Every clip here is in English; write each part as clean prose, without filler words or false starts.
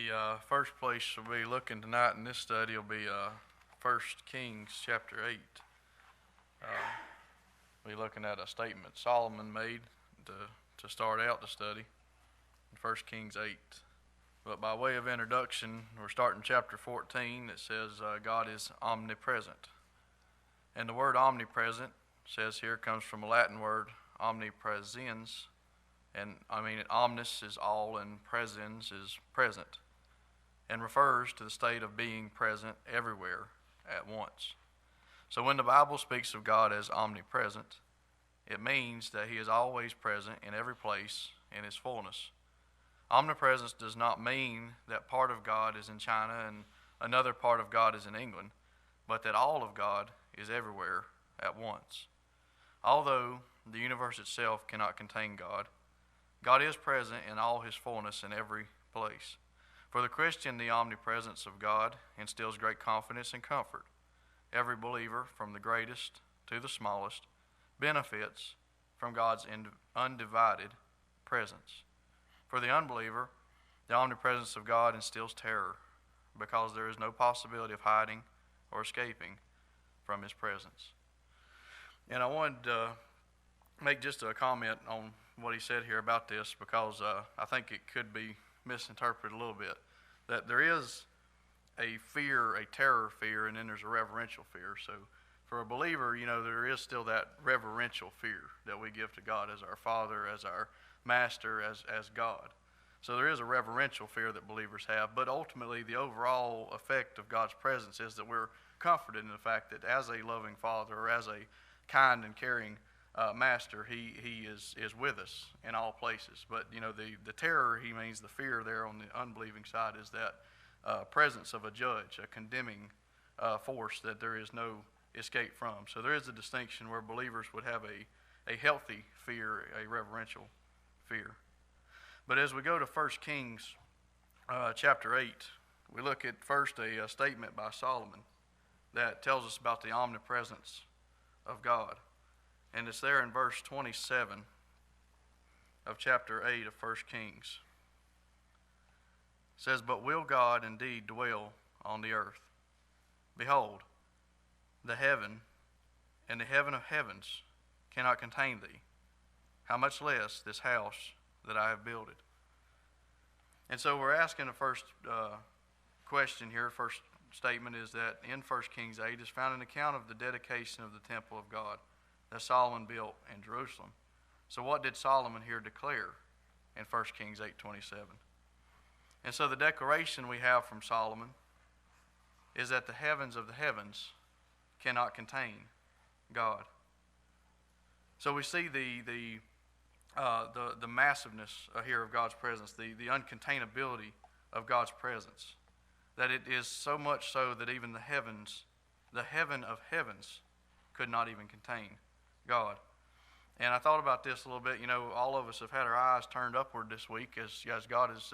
The first place we'll be looking tonight in this study will be 1 Kings chapter 8. We'll be looking at a statement Solomon made to start out the study in 1 Kings 8. But by way of introduction, we're starting chapter 14. It says God is omnipresent. And the word omnipresent, says here, comes from a Latin word, omnipresens. And omnis is all and presens is present, and refers to the state of being present everywhere at once. So when the Bible speaks of God as omnipresent, it means that he is always present in every place in his fullness. Omnipresence does not mean that part of God is in China and another part of God is in England, but that all of God is everywhere at once. Although the universe itself cannot contain God, God is present in all his fullness in every place. For the Christian, the omnipresence of God instills great confidence and comfort. Every believer, from the greatest to the smallest, benefits from God's undivided presence. For the unbeliever, the omnipresence of God instills terror, because there is no possibility of hiding or escaping from his presence. And I wanted to make just a comment on what he said here about this, because I think it could be misinterpreted a little bit. That there is a fear, a terror fear, and then there's a reverential fear. So for a believer, there is still that reverential fear that we give to God as our Father, as our Master, as God. So there is a reverential fear that believers have, but ultimately the overall effect of God's presence is that we're comforted in the fact that as a loving Father, or as a kind and caring Master, he is with us in all places. But the terror, he means the fear there on the unbelieving side, is that presence of a judge, a condemning force that there is no escape from. So there is a distinction where believers would have a healthy fear, a reverential fear. But as we go to 1 Kings chapter 8, we look at first a statement by Solomon that tells us about the omnipresence of God. And it's there in verse 27 of chapter 8 of 1 Kings. It says, "But will God indeed dwell on the earth? Behold, the heaven and the heaven of heavens cannot contain thee. How much less this house that I have builded?" And so we're asking the first question here, first statement is that in 1 Kings 8 is found an account of the dedication of the temple of God that Solomon built in Jerusalem. So what did Solomon here declare in 1 Kings 8:27? And so the declaration we have from Solomon is that the heavens of the heavens cannot contain God. So we see the massiveness here of God's presence, the uncontainability of God's presence. That it is so much so that even the heaven of heavens, could not even contain God. And I thought about this a little bit. All of us have had our eyes turned upward this week as God has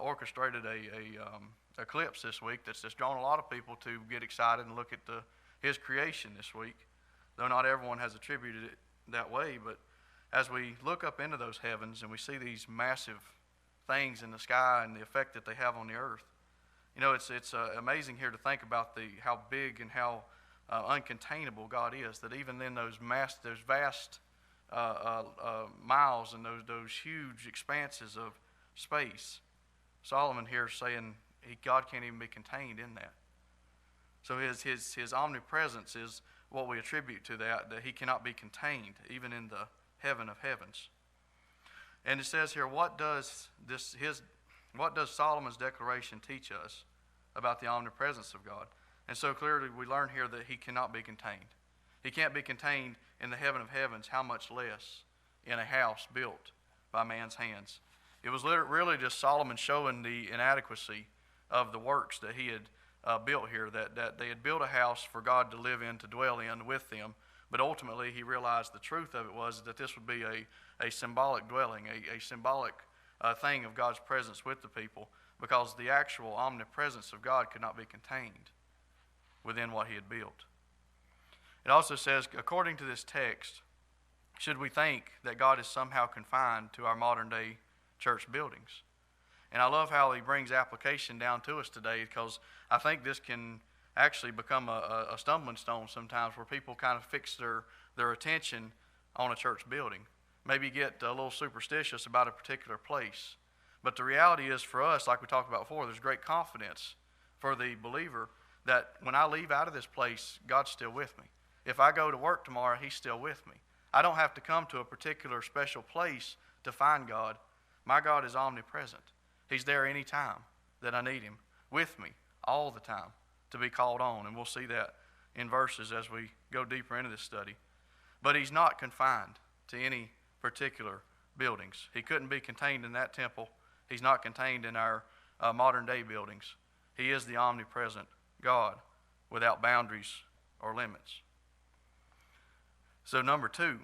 orchestrated a eclipse this week that's just drawn a lot of people to get excited and look at his creation this week, though not everyone has attributed it that way. But as we look up into those heavens and we see these massive things in the sky and the effect that they have on the earth, it's amazing here to think about how big and how uncontainable God is, that even in those vast miles and those huge expanses of space, Solomon here is saying God can't even be contained in that. So his omnipresence is what we attribute to that he cannot be contained even in the heaven of heavens. And it says here, what does Solomon's declaration teach us about the omnipresence of God? And so clearly we learn here that he cannot be contained. He can't be contained in the heaven of heavens, how much less in a house built by man's hands. It was really just Solomon showing the inadequacy of the works that he had built here, that they had built a house for God to live in, to dwell in with them, but ultimately he realized the truth of it was that this would be a symbolic dwelling, a symbolic thing of God's presence with the people, because the actual omnipresence of God could not be contained within what he had built. It also says, according to this text, should we think that God is somehow confined to our modern day church buildings? And I love how he brings application down to us today, because I think this can actually become a stumbling stone sometimes, where people kind of fix their attention on a church building. Maybe get a little superstitious about a particular place. But the reality is, for us, like we talked about before, there's great confidence for the believer that when I leave out of this place, God's still with me. If I go to work tomorrow, he's still with me. I don't have to come to a particular special place to find God. My God is omnipresent. He's there any time that I need him, with me all the time, to be called on. And we'll see that in verses as we go deeper into this study. But he's not confined to any particular buildings. He couldn't be contained in that temple. He's not contained in our modern day buildings. He is the omnipresent God without boundaries or limits. So number 2,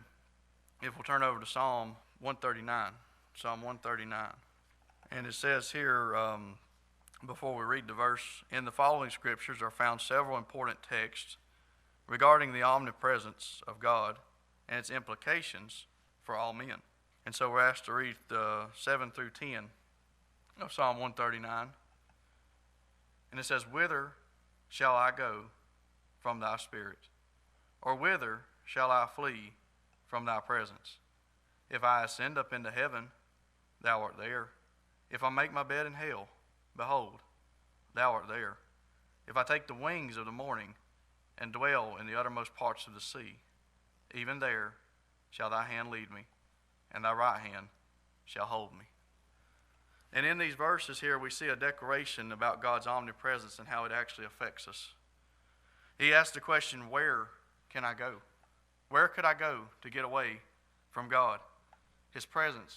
if we'll turn over to Psalm 139. Psalm 139. And it says here, before we read the verse, in the following scriptures are found several important texts regarding the omnipresence of God and its implications for all men. And so we're asked to read 7 through 10 of Psalm 139. And it says, whither shall I go from thy spirit? Or whither shall I flee from thy presence? If I ascend up into heaven, thou art there. If I make my bed in hell, behold, thou art there. If I take the wings of the morning and dwell in the uttermost parts of the sea, even there shall thy hand lead me, and thy right hand shall hold me. And in these verses here, we see a declaration about God's omnipresence and how it actually affects us. He asked the question, where can I go? Where could I go to get away from God? His presence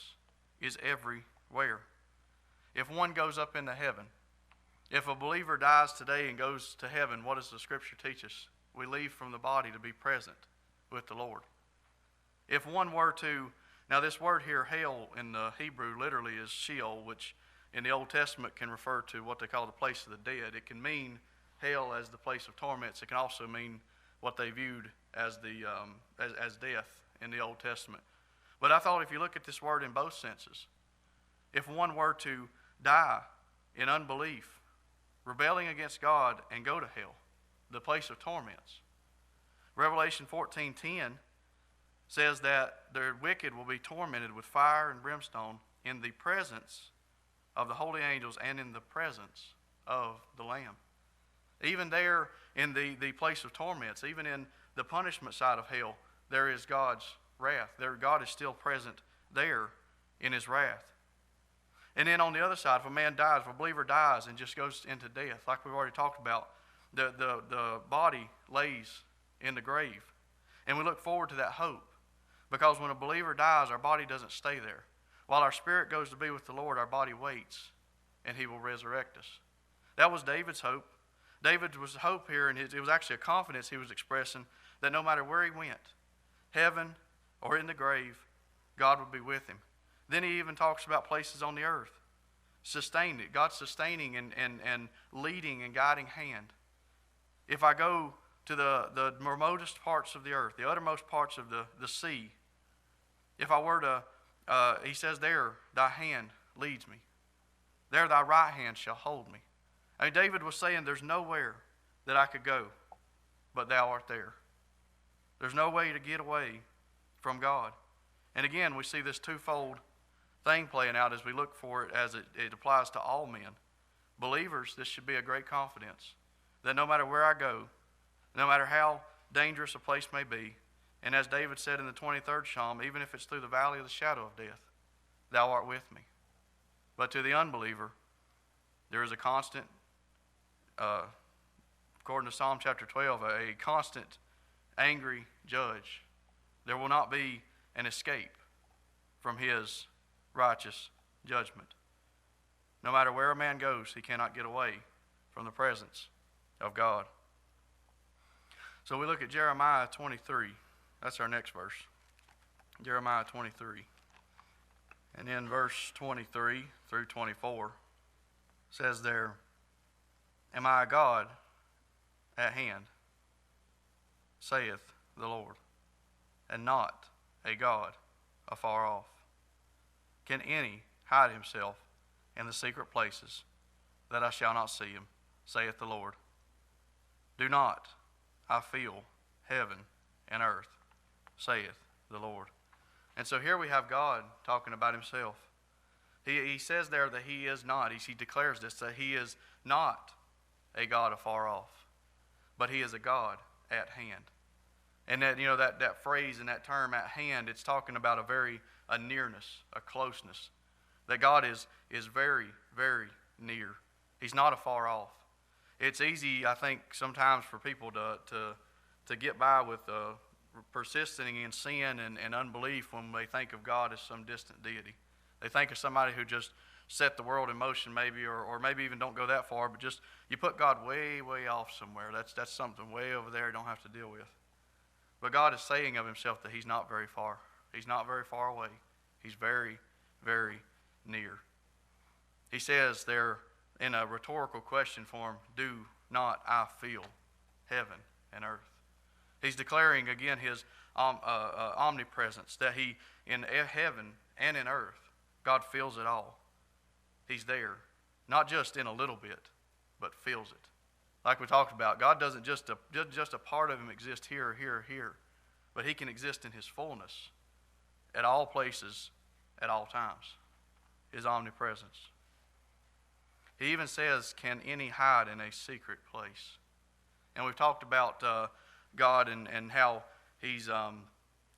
is everywhere. If one goes up into heaven, if a believer dies today and goes to heaven, what does the scripture teach us? We leave from the body to be present with the Lord. If one were to, now this word here, hell, in the Hebrew literally is Sheol, which in the Old Testament can refer to what they call the place of the dead. It can mean hell as the place of torments. It can also mean what they viewed as as death in the Old Testament. But I thought if you look at this word in both senses, if one were to die in unbelief, rebelling against God, and go to hell, the place of torments, Revelation 14:10 says that the wicked will be tormented with fire and brimstone in the presence of the holy angels and in the presence of the Lamb. Even there in the place of torments, even in the punishment side of hell, there is God's wrath. There, God is still present there in his wrath. And then on the other side, if a man dies, if a believer dies and just goes into death, like we've already talked about, the body lays in the grave. And we look forward to that hope, because when a believer dies, our body doesn't stay there. While our spirit goes to be with the Lord, our body waits, and he will resurrect us. That was David's hope. David's hope here, and it was actually a confidence he was expressing, that no matter where he went, heaven or in the grave, God would be with him. Then he even talks about places on the earth. Sustained it. God's sustaining and leading and guiding hand. If I go to the remotest parts of the earth, the uttermost parts of the sea, if I were to, he says there, thy hand leads me. There thy right hand shall hold me. I mean, David was saying there's nowhere that I could go, but thou art there. There's no way to get away from God. And again, we see this twofold thing playing out as we look for it, as it applies to all men. Believers, this should be a great confidence that no matter where I go, no matter how dangerous a place may be, and as David said in the 23rd Psalm, even if it's through the valley of the shadow of death, thou art with me. But to the unbeliever, there is a constant, according to Psalm chapter 12, a constant angry judge. There will not be an escape from his righteous judgment. No matter where a man goes, he cannot get away from the presence of God. So we look at Jeremiah 23. That's our next verse. Jeremiah 23. And in verse 23 through 24 says there, am I a God at hand, saith the Lord, and not a God afar off? Can any hide himself in the secret places, that I shall not see him, saith the Lord. Do not I feel heaven and earth, saith the Lord. And so here we have God talking about himself. He says there that he is not. He declares this, that he is not a God afar off, but he is a God at hand. And that, that phrase and that term at hand, it's talking about a nearness, a closeness. That God is very, very near. He's not afar off. It's easy, I think, sometimes for people to get by with persisting in sin and unbelief when they think of God as some distant deity. They think of somebody who just set the world in motion maybe, or maybe even don't go that far, but just you put God way, way off somewhere. That's something way over there you don't have to deal with. But God is saying of himself that he's not very far. He's not very far away. He's very, very near. He says there in a rhetorical question form, do not I feel heaven and earth? He's declaring again his omnipresence, that he, in heaven and in earth, God feels it all. He's there, not just in a little bit, but feels it. Like we talked about, God doesn't just a part of him exist here or here or here, but he can exist in his fullness at all places, at all times. His omnipresence. He even says, can any hide in a secret place? And we've talked about God and how he's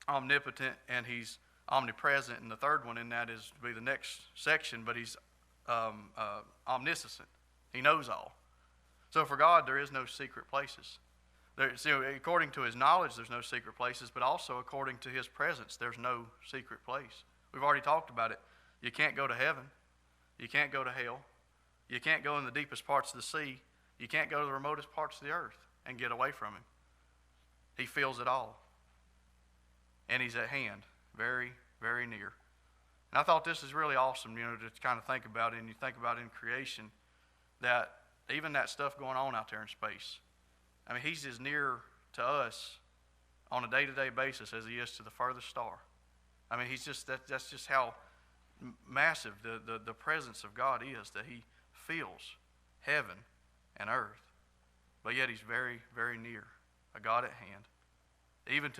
omnipotent and he's omnipresent, and the third one in that is to be the next section, but he's omniscient. He knows all. So for God, there is no secret places. According to his knowledge, there's no secret places, but also according to his presence, there's no secret place. We've already talked about it. You can't go to heaven. You can't go to hell. You can't go in the deepest parts of the sea. You can't go to the remotest parts of the earth and get away from him. He feels it all. And he's at hand, very, very near. And I thought this is really awesome, to kind of think about it, and you think about it in creation, that even that stuff going on out there in space, I mean, he's as near to us on a day-to-day basis as he is to the furthest star. I mean, that's just how massive the presence of God is, that he feels heaven and earth. But yet he's very, very near, a God at hand. Even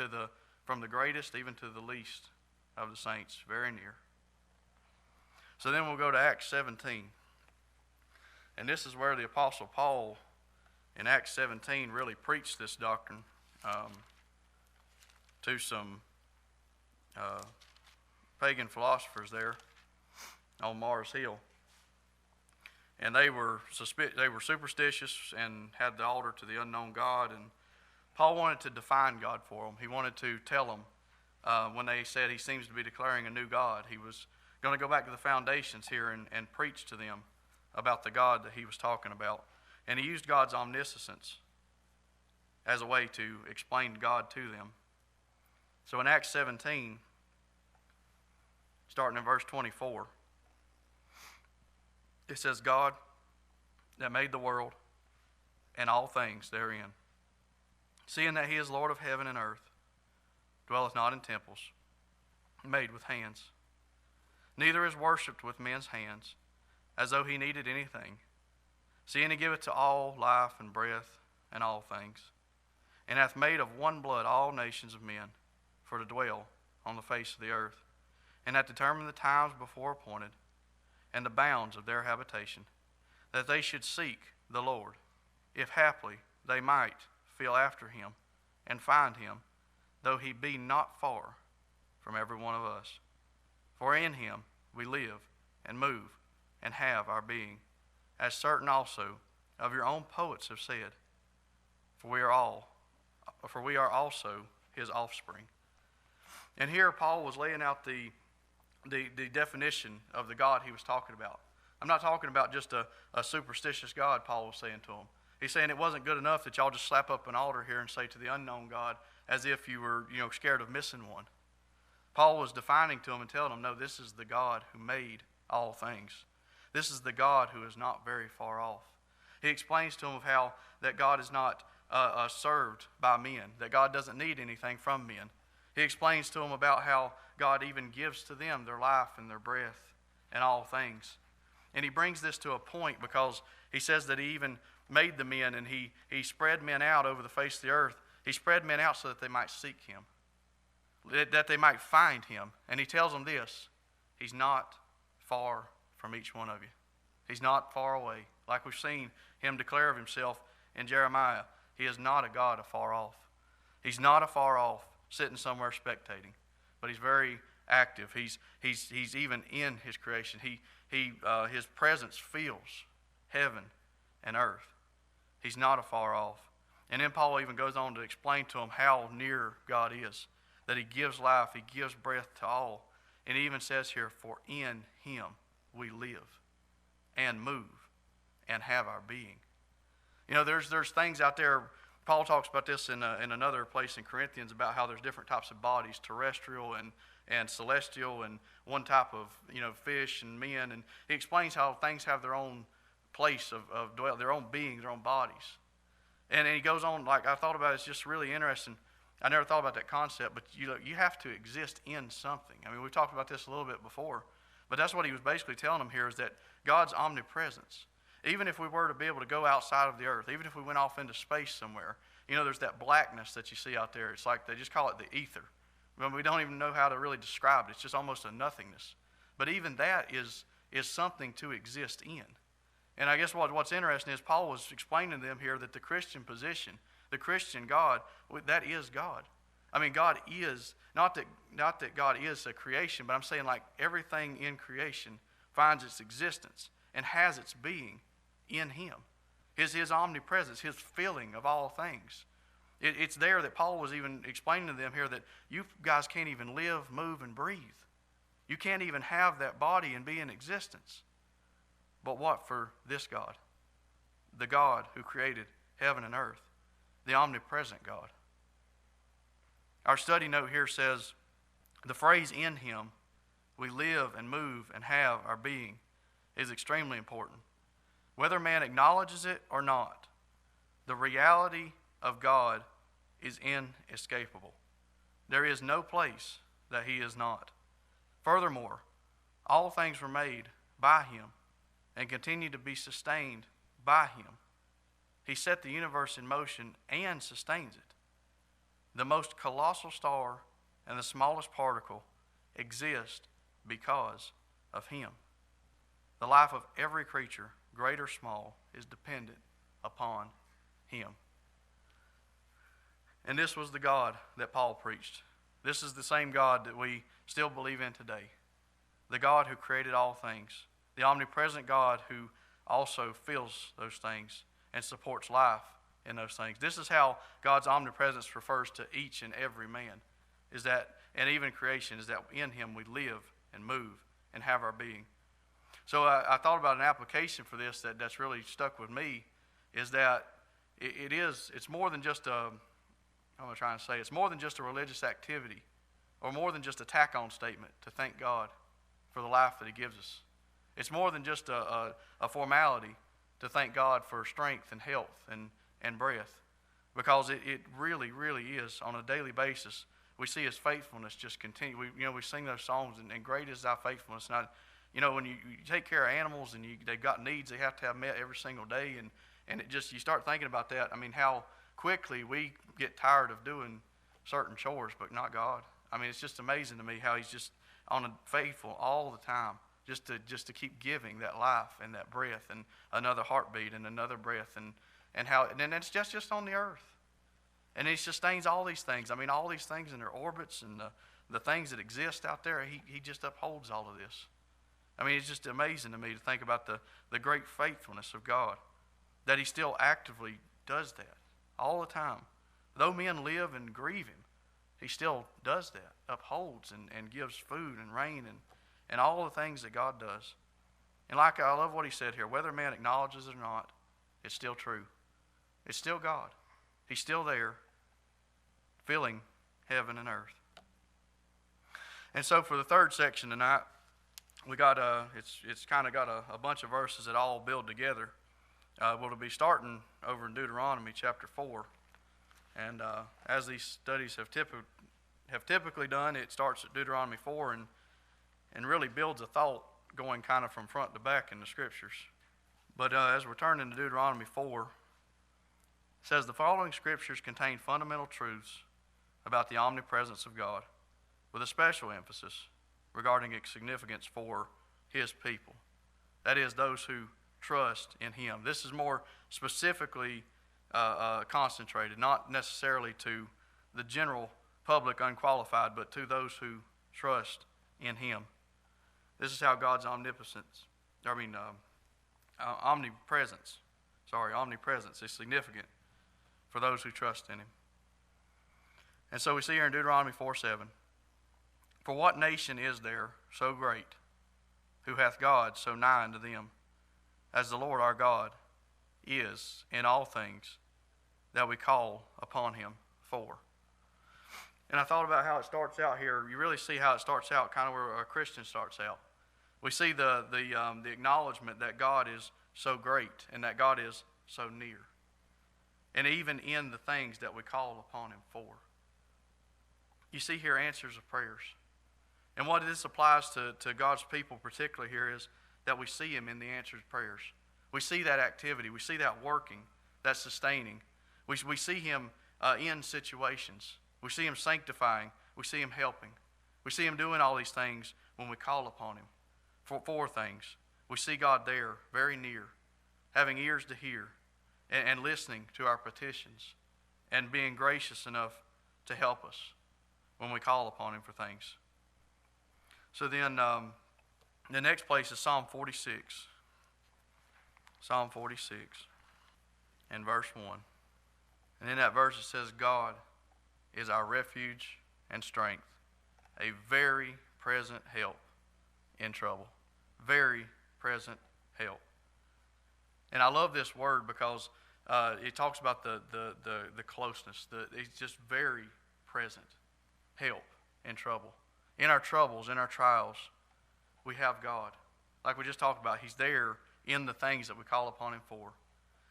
from the greatest even to the least of the saints, very near. So then we'll go to Acts 17. And this is where the Apostle Paul in Acts 17 really preached this doctrine to some pagan philosophers there on Mars Hill. And they were superstitious and had the altar to the unknown God. And Paul wanted to define God for them. He wanted to tell them when they said he seems to be declaring a new God. He was going to go back to the foundations here and preach to them about the God that he was talking about. And he used God's omniscience as a way to explain God to them. So in Acts 17, starting in verse 24, it says, God that made the world and all things therein, seeing that he is Lord of heaven and earth, dwelleth not in temples made with hands, neither is worshipped with men's hands, as though he needed anything, seeing he giveth to all life and breath and all things, and hath made of one blood all nations of men for to dwell on the face of the earth, and hath determined the times before appointed, and the bounds of their habitation, that they should seek the Lord, if haply they might feel after him, and find him, though he be not far from every one of us. For in him we live and move and have our being, as certain also of your own poets have said, for we are also his offspring. And here Paul was laying out the definition of the God he was talking about. I'm not talking about just a superstitious God, Paul was saying to him. He's saying it wasn't good enough that y'all just slap up an altar here and say to the unknown God as if you were, scared of missing one. Paul was defining to him and telling him, no, this is the God who made all things. This is the God who is not very far off. He explains to him of how that God is not served by men, that God doesn't need anything from men. He explains to him about how God even gives to them their life and their breath and all things. And he brings this to a point because he says that he even made the men, and he spread men out over the face of the earth. He spread men out so that they might seek him, that they might find him. And he tells them this: he's not far from each one of you. He's not far away. Like we've seen him declare of himself in Jeremiah, he is not a God afar off. He's not afar off, sitting somewhere spectating, but he's very active. He's even in his creation. His presence fills heaven and earth. He's not afar off. And then Paul even goes on to explain to him how near God is, that he gives life, he gives breath to all. And he even says here, for in him we live and move and have our being. You know, there's things out there. Paul talks about this in another place in Corinthians about how there's different types of bodies, terrestrial and celestial, and one type of, fish and men. And he explains how things have their own place of dwell, their own being, their own bodies. And he goes on, like I thought about it, it's just really interesting. I never thought about that concept, but you have to exist in something. I mean, we've talked about this a little bit before, but that's what he was basically telling them here, is that God's omnipresence. Even if we were to be able to go outside of the earth, even if we went off into space somewhere, there's that blackness that you see out there. It's like they just call it the ether. I mean, we don't even know how to really describe it. It's just almost a nothingness. But even that is something to exist in. And I guess what's interesting is Paul was explaining to them here that the Christian position, the Christian God, that is God. I mean, God is, not that God is a creation, but I'm saying like everything in creation finds its existence and has its being in him. His omnipresence, his filling of all things. It's there that Paul was even explaining to them here that you guys can't even live, move, and breathe. You can't even have that body and be in existence. But what for this God? The God who created heaven and earth. The omnipresent God. Our study note here says, the phrase in him, we live and move and have our being, is extremely important. Whether man acknowledges it or not, the reality of God is inescapable. There is no place that he is not. Furthermore, all things were made by him and continue to be sustained by him. He set the universe in motion and sustains it. The most colossal star and the smallest particle exist because of him. The life of every creature, great or small, is dependent upon him. And this was the God that Paul preached. This is the same God that we still believe in today. The God who created all things. The omnipresent God who also fills those things and supports life in those things. This is how God's omnipresence refers to each and every man. Is that, and even creation, is that in him we live and move and have our being. So I thought about an application for this that's really stuck with me, is that it's more than just it's more than just a religious activity or more than just a tack-on statement to thank God for the life that he gives us. It's more than just a formality to thank God for strength and health and breath, because it really, really is on a daily basis. We see his faithfulness just continue. We sing those songs, and great is thy faithfulness. And when you take care of animals and they've got needs they have to have met every single day, and it just, you start thinking about that. I mean, how quickly we get tired of doing certain chores, but not God. I mean, it's just amazing to me how he's just on a faithful all the time, just to keep giving that life and that breath and another heartbeat and another breath, and it's just on the earth. And he sustains all these things. I mean, all these things in their orbits and the things that exist out there, he just upholds all of this. I mean, it's just amazing to me to think about the great faithfulness of God, that he still actively does that all the time. Though men live and grieve him, he still does that, upholds and gives food and rain and all the things that God does. And I love what he said here, whether man acknowledges it or not, it's still true. It's still God. He's still there, filling heaven and earth. And so for the third section tonight, we got it's kind of got a bunch of verses that all build together. We'll be starting over in Deuteronomy chapter 4, and as these studies have typically done, it starts at Deuteronomy 4 and really builds a thought going kind of from front to back in the scriptures. But as we're turning to Deuteronomy 4, it says the following scriptures contain fundamental truths about the omnipresence of God, with a special emphasis regarding its significance for his people. That is, those who trust in him. This is more specifically concentrated, not necessarily to the general public unqualified, but to those who trust in him. This is how God's omnipresence is significant for those who trust in him. And so we see here in Deuteronomy 4:7, for what nation is there so great, who hath God so nigh unto them, as the Lord our God is in all things that we call upon him for? And I thought about how it starts out here. You really see how it starts out, kind of where a Christian starts out. We see the acknowledgement that God is so great and that God is so near. And even in the things that we call upon him for. You see here answers of prayers. And what this applies to God's people particularly here is that we see him in the answered prayers. We see that activity. We see that working, that sustaining. We see him in situations. We see him sanctifying. We see him helping. We see him doing all these things when we call upon him for things. We see God there, very near, having ears to hear and listening to our petitions and being gracious enough to help us when we call upon him for things. So then the next place is Psalm 46. Psalm 46 and verse 1. And in that verse it says, God is our refuge and strength, a very present help in trouble. Very present help. And I love this word because it talks about the closeness. It's just very present help in trouble. In our troubles, in our trials, we have God. Like we just talked about, he's there in the things that we call upon him for.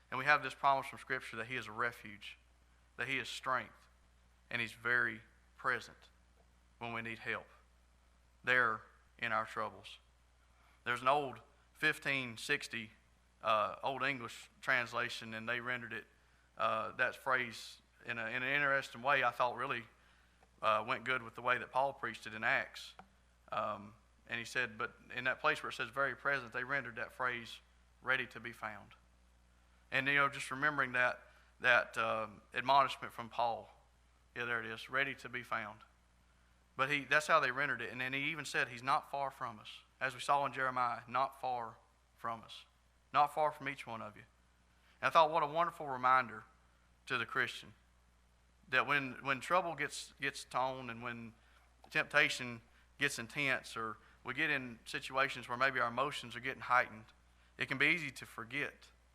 And we have this promise from Scripture that he is a refuge, that he is strength, and he's very present when we need help, there in our troubles. There's an old 1560 Old English translation, and they rendered it, that phrase, in an interesting way. I thought really went good with the way that Paul preached it in Acts. And he said, but in that place where it says very present, they rendered that phrase ready to be found. And, just remembering that admonishment from Paul. Yeah, there it is, ready to be found. But that's how they rendered it. And then he even said he's not far from us. As we saw in Jeremiah, not far from us. Not far from each one of you. And I thought, what a wonderful reminder to the Christian. That when trouble gets toned and when temptation gets intense, or we get in situations where maybe our emotions are getting heightened, it can be easy to forget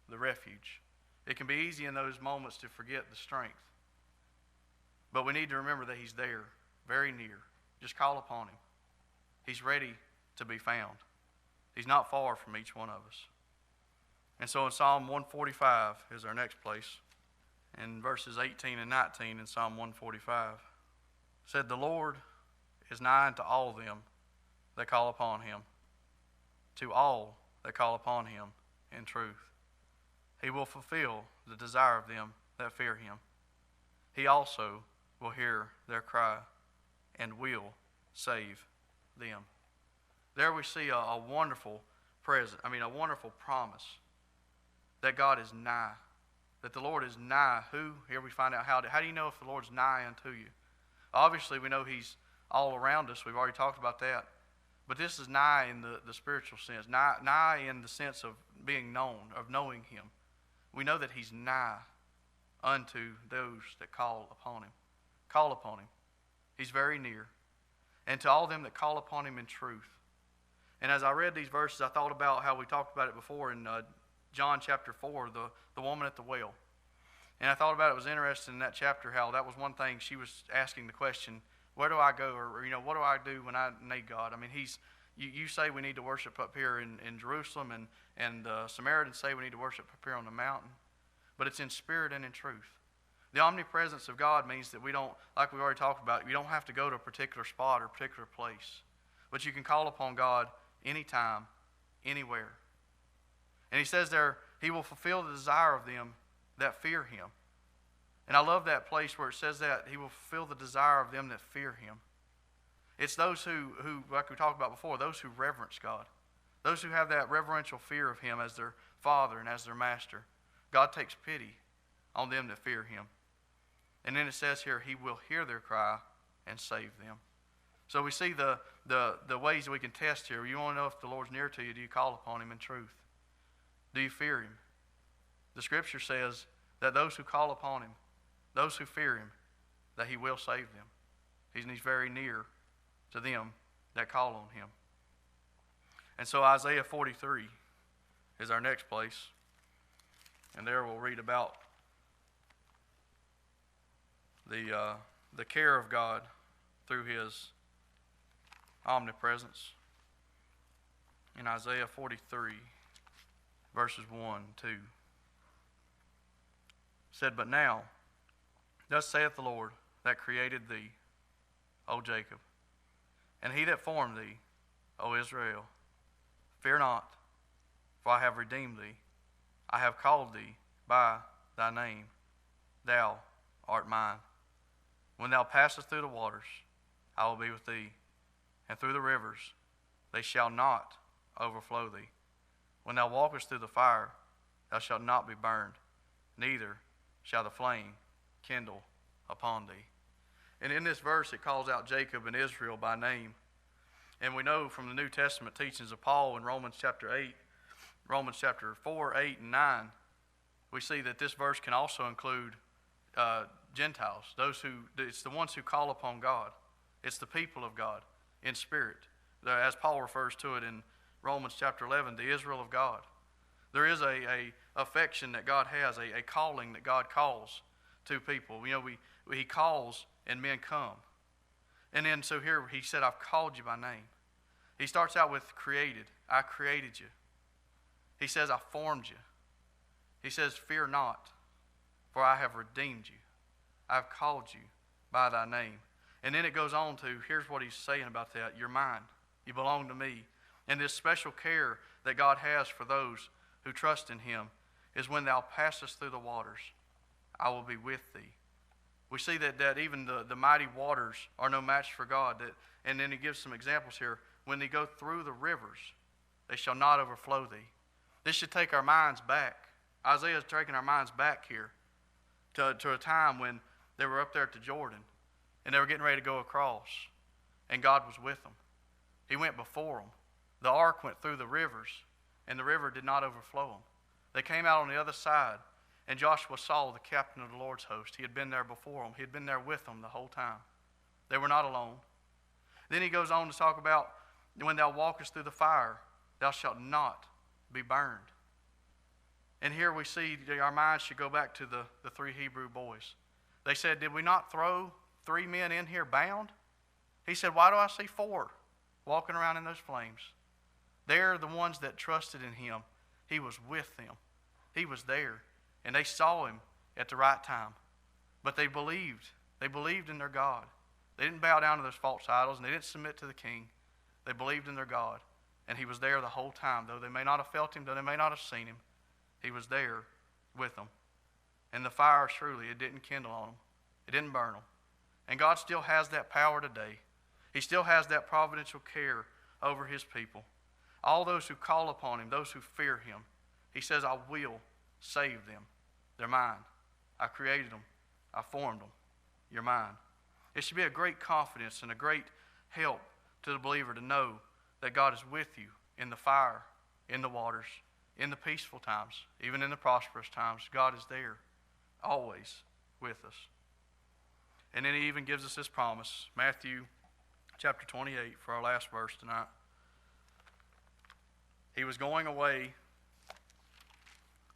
the refuge. It can be easy in those moments to forget the strength. But we need to remember that he's there, very near. Just call upon him. He's ready to be found. He's not far from each one of us. And so in Psalm 145 is our next place. In verses 18 and 19 in Psalm 145, said, the Lord is nigh unto all them that call upon him, to all that call upon him in truth. He will fulfill the desire of them that fear him. He also will hear their cry and will save them. There we see a wonderful a wonderful promise that God is nigh, that the Lord is nigh. Who? Here we find out how do you know if the Lord's nigh unto you? Obviously, we know he's all around us. We've already talked about that. But this is nigh in the spiritual sense, nigh in the sense of being known, of knowing him. We know that he's nigh unto those that call upon him. Call upon him. He's very near. And to all them that call upon him in truth. And as I read these verses, I thought about how we talked about it before in John chapter 4, the woman at the well. And I thought about it was interesting in that chapter how that was one thing she was asking the question, where do I go? Or what do I do when I need God? I mean, you say we need to worship up here in Jerusalem, and the Samaritans say we need to worship up here on the mountain. But it's in spirit and in truth. The omnipresence of God means that we don't, like we've already talked about, you don't have to go to a particular spot or a particular place. But you can call upon God anytime, anywhere. And he says there, he will fulfill the desire of them that fear him. And I love that place where it says that he will fulfill the desire of them that fear him. It's those who, like we talked about before, those who reverence God. Those who have that reverential fear of him as their Father and as their Master. God takes pity on them that fear him. And then it says here, he will hear their cry and save them. So we see the ways that we can test here. You want to know if the Lord's near to you, do you call upon him in truth? Do you fear him? The Scripture says that those who call upon him, those who fear him, that he will save them. He's very near to them that call on him. And so Isaiah 43 is our next place. And there we'll read about the care of God through his omnipresence. In Isaiah 43, verses 1 and 2. It said, "But now, thus saith the Lord that created thee, O Jacob, and he that formed thee, O Israel, fear not, for I have redeemed thee. I have called thee by thy name. Thou art mine. When thou passest through the waters, I will be with thee, and through the rivers, they shall not overflow thee. When thou walkest through the fire, thou shalt not be burned, neither shall the flame kindle upon thee." And in this verse, it calls out Jacob and Israel by name. And we know from the New Testament teachings of Paul in Romans chapter 4, 8, and 9, we see that this verse can also include Gentiles. It's the ones who call upon God. It's the people of God in spirit. As Paul refers to it in Romans chapter 11, the Israel of God. There is a affection that God has, a calling that God calls to people. You know, he calls and men come. And then so here he said, I've called you by name. He starts out with created. I created you. He says, I formed you. He says, fear not, for I have redeemed you. I've called you by thy name. And then it goes on to, here's what he's saying about that. You're mine. You belong to me. And this special care that God has for those who trust in him is when thou passest through the waters, I will be with thee. We see that even the mighty waters are no match for God. And then he gives some examples here. When they go through the rivers, they shall not overflow thee. This should take our minds back. Isaiah is taking our minds back here to a time when they were up there at the Jordan and they were getting ready to go across, and God was with them. He went before them. The ark went through the rivers, and the river did not overflow them. They came out on the other side, and Joshua saw the captain of the Lord's host. He had been there before them. He had been there with them the whole time. They were not alone. Then he goes on to talk about, when thou walkest through the fire, thou shalt not be burned. And here we see our minds should go back to the three Hebrew boys. They said, did we not throw 3 men in here bound? He said, why do I see 4 walking around in those flames? They're the ones that trusted in him. He was with them. He was there. And they saw him at the right time. But they believed. They believed in their God. They didn't bow down to those false idols, and they didn't submit to the king. They believed in their God. And he was there the whole time. Though they may not have felt him, though they may not have seen him, he was there with them. And the fire, truly, it didn't kindle on them. It didn't burn them. And God still has that power today. He still has that providential care over his people. All those who call upon him, those who fear him, he says, I will save them. They're mine. I created them. I formed them. You're mine. It should be a great confidence and a great help to the believer to know that God is with you in the fire, in the waters, in the peaceful times, even in the prosperous times. God is there, always with us. And then he even gives us this promise, Matthew chapter 28, for our last verse tonight. He was going away,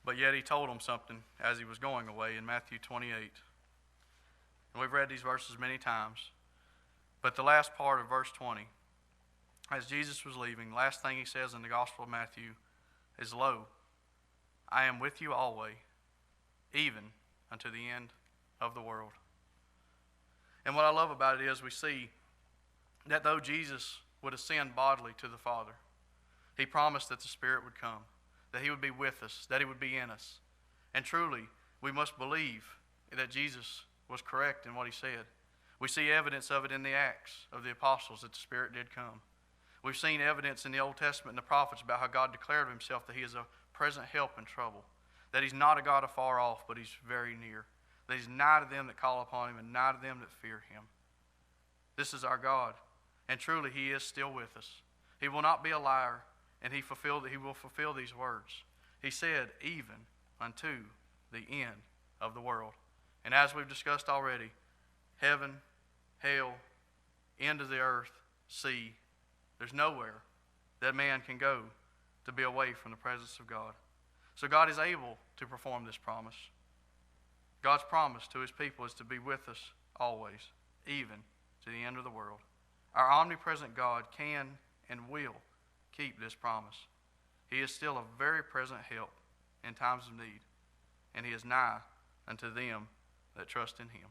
but yet he told them something as he was going away in Matthew 28. And we've read these verses many times. But the last part of verse 20, as Jesus was leaving, last thing he says in the Gospel of Matthew is, Lo, I am with you always, even unto the end of the world. And what I love about it is we see that though Jesus would ascend bodily to the Father, He promised that the Spirit would come, that He would be with us, that He would be in us. And truly, we must believe that Jesus was correct in what He said. We see evidence of it in the Acts of the apostles that the Spirit did come. We've seen evidence in the Old Testament and the prophets about how God declared of Himself that He is a present help in trouble, that He's not a God afar off, but He's very near, that He's nigh to them that call upon Him and nigh to them that fear Him. This is our God, and truly He is still with us. He will not be a liar, and He will fulfill these words. He said, even unto the end of the world. And as we've discussed already, heaven, hell, end of the earth, sea, there's nowhere that man can go to be away from the presence of God. So God is able to perform this promise. God's promise to His people is to be with us always, even to the end of the world. Our omnipresent God can and will keep this promise. He is still a very present help in times of need, and He is nigh unto them that trust in Him.